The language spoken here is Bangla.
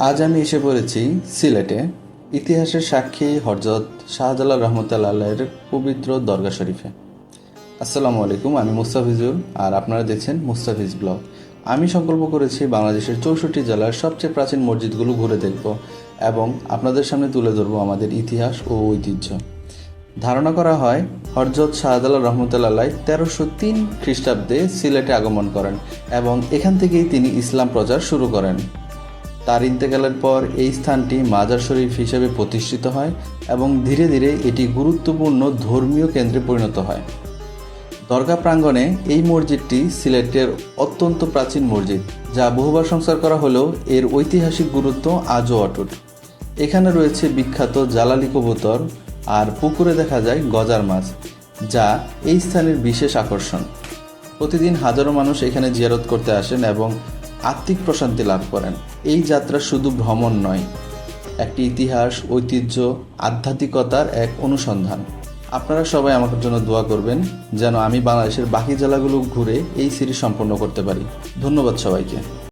আজ আমি এসে পড়েছি সিলেটে, ইতিহাসের সাক্ষী হযরত শাহজালাল রহমতুল্লাহ আলাইহির পবিত্র দরগা শরীফে। আসসালামু আলাইকুম, আমি মুস্তাফিজুর আর আপনারা দেখছেন মুস্তাফিজ ব্লগ। আমি সংকল্প করেছি বাংলাদেশের 64 জেলার সবচেয়ে প্রাচীন মসজিদগুলো ঘুরে দেখব এবং আপনাদের সামনে তুলে ধরব আমাদের ইতিহাস ও ঐতিহ্য। ধারণা করা হয় হযরত শাহজালাল রহমতুল্লাহ আলাইহি 1303 খ্রিস্টাব্দে সিলেটে আগমন করেন এবং এখান থেকেই তিনি ইসলাম প্রচার শুরু করেন। তার ইন্তেকালের পর এই স্থানটি মাজার শরীফ হিসেবে প্রতিষ্ঠিত হয় এবং ধীরে ধীরে এটি গুরুত্বপূর্ণ ধর্মীয় কেন্দ্রে পরিণত হয়। দরগা প্রাঙ্গণে এই মসজিদটি সিলেটের অত্যন্ত প্রাচীন মসজিদ, যা বহুবার সংস্কার করা হলেও এর ঐতিহাসিক গুরুত্ব আজও অটুট। এখানে রয়েছে বিখ্যাত জালালি কবুতর আর পুকুরে দেখা যায় গজার মাছ, যা এই স্থানের বিশেষ আকর্ষণ। প্রতিদিন হাজারো মানুষ এখানে জিয়ারত করতে আসেন এবং আত্মিক প্রশান্তি লাভ করেন। এই যাত্রা শুধু ভ্রমণ নয়, একটি ইতিহাস, ঐতিহ্য, আধ্যাত্মিকতার এক অনুসন্ধান। আপনারা সবাই আমার জন্য দোয়া করবেন যেন আমি বাংলাদেশের বাকি জেলাগুলো ঘুরে এই সিরিজ সম্পন্ন করতে পারি। ধন্যবাদ সবাইকে।